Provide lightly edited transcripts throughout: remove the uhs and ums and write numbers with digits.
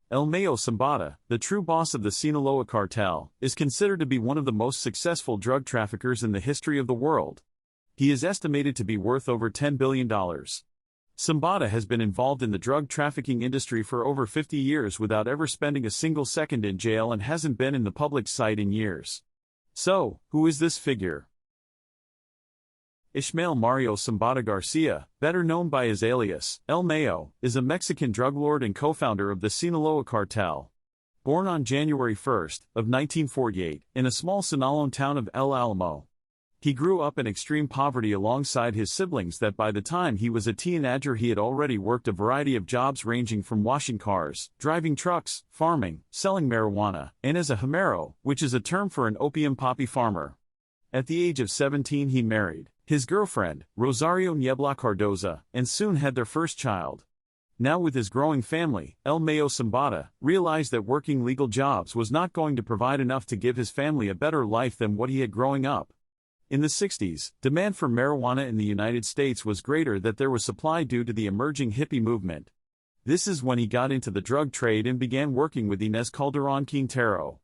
El Mayo Zambada, the true boss of the Sinaloa Cartel, is considered to be one of the most successful drug traffickers in the history of the world. He is estimated to be worth over $10 billion. Zambada has been involved in the drug trafficking industry for over 50 years without ever spending a single second in jail and hasn't been in the public sight in years. So, who is this figure? Ismael Mario Zambada Garcia, better known by his alias, El Mayo, is a Mexican drug lord and co-founder of the Sinaloa Cartel. Born on January 1, 1948, in a small Sinaloan town of El Alamo. He grew up in extreme poverty alongside his siblings that by the time he was a teenager he had already worked a variety of jobs ranging from washing cars, driving trucks, farming, selling marijuana, and as a jamero, which is a term for an opium poppy farmer. At the age of 17 he married his girlfriend, Rosario Niebla Cardoza, and soon had their first child. Now with his growing family, El Mayo Zambada realized that working legal jobs was not going to provide enough to give his family a better life than what he had growing up. In the 60s, demand for marijuana in the United States was greater than there was supply due to the emerging hippie movement. This is when he got into the drug trade and began working with Inez Calderon Quintero.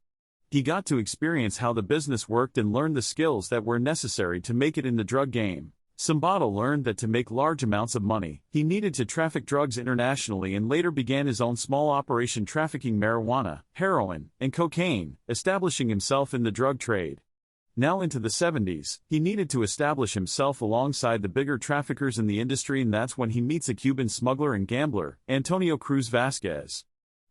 He got to experience how the business worked and learned the skills that were necessary to make it in the drug game. Zambada learned that to make large amounts of money, he needed to traffic drugs internationally and later began his own small operation trafficking marijuana, heroin, and cocaine, establishing himself in the drug trade. Now into the 70s, he needed to establish himself alongside the bigger traffickers in the industry, and that's when he meets a Cuban smuggler and gambler, Antonio Cruz Vasquez.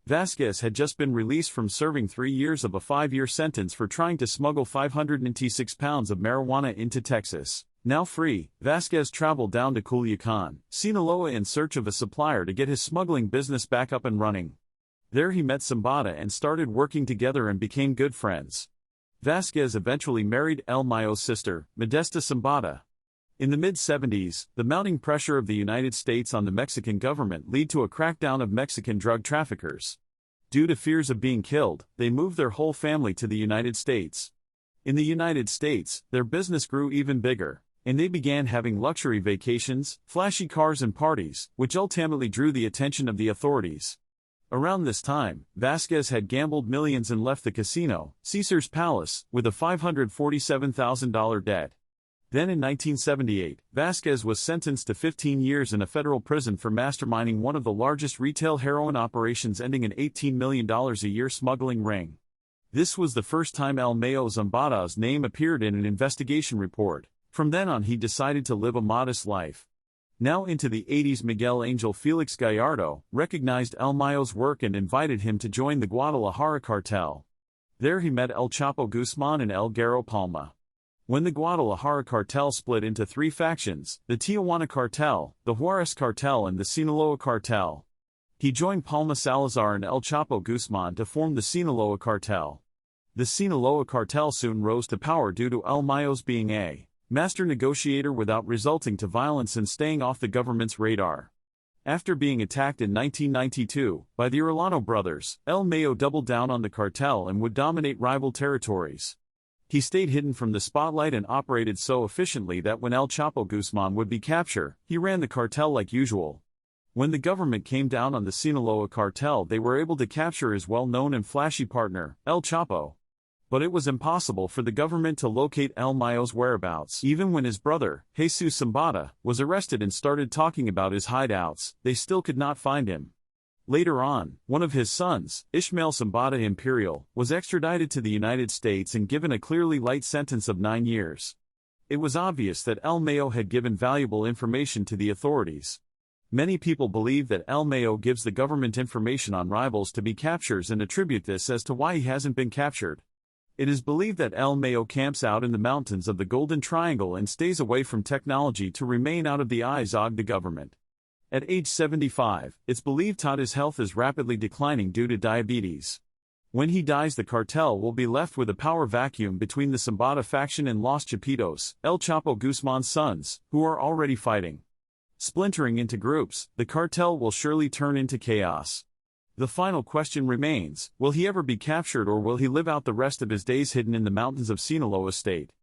Vasquez had just been released from serving 3 years of a 5-year sentence for trying to smuggle 596 pounds of marijuana into Texas. Now free, Vasquez traveled down to Culiacan, Sinaloa in search of a supplier to get his smuggling business back up and running. There he met Zambada and started working together and became good friends. Vasquez eventually married El Mayo's sister, Modesta Zambada. In the mid-70s, the mounting pressure of the United States on the Mexican government led to a crackdown of Mexican drug traffickers. Due to fears of being killed, they moved their whole family to the United States. In the United States, their business grew even bigger, and they began having luxury vacations, flashy cars and parties, which ultimately drew the attention of the authorities. Around this time, Vasquez had gambled millions and left the casino, Caesar's Palace, with a $547,000 debt. Then in 1978, Vasquez was sentenced to 15 years in a federal prison for masterminding one of the largest retail heroin operations, ending an $18 million a year smuggling ring. This was the first time El Mayo Zambada's name appeared in an investigation report. From then on he decided to live a modest life. Now into the 80s, Miguel Angel Felix Gallardo recognized El Mayo's work and invited him to join the Guadalajara cartel. There he met El Chapo Guzman and El Garo Palma. When the Guadalajara cartel split into 3 factions, the Tijuana cartel, the Juarez cartel and the Sinaloa cartel. He joined Palma Salazar and El Chapo Guzman to form the Sinaloa cartel. The Sinaloa cartel soon rose to power due to El Mayo's being a master negotiator without resulting to violence and staying off the government's radar. After being attacked in 1992 by the Orellano brothers, El Mayo doubled down on the cartel and would dominate rival territories. He stayed hidden from the spotlight and operated so efficiently that when El Chapo Guzman would be captured, he ran the cartel like usual. When the government came down on the Sinaloa cartel, they were able to capture his well-known and flashy partner, El Chapo. But it was impossible for the government to locate El Mayo's whereabouts. Even when his brother, Jesus Zambada, was arrested and started talking about his hideouts, they still could not find him. Later on, one of his sons, Ismael Zambada Imperial, was extradited to the United States and given a clearly light sentence of 9 years. It was obvious that El Mayo had given valuable information to the authorities. Many people believe that El Mayo gives the government information on rivals to be captured and attribute this as to why he hasn't been captured. It is believed that El Mayo camps out in the mountains of the Golden Triangle and stays away from technology to remain out of the eyes of the government. At age 75, it's believed that his health is rapidly declining due to diabetes. When he dies, the cartel will be left with a power vacuum between the Zambada faction and Los Chapitos, El Chapo Guzman's sons, who are already fighting. Splintering into groups, the cartel will surely turn into chaos. The final question remains, will he ever be captured or will he live out the rest of his days hidden in the mountains of Sinaloa state?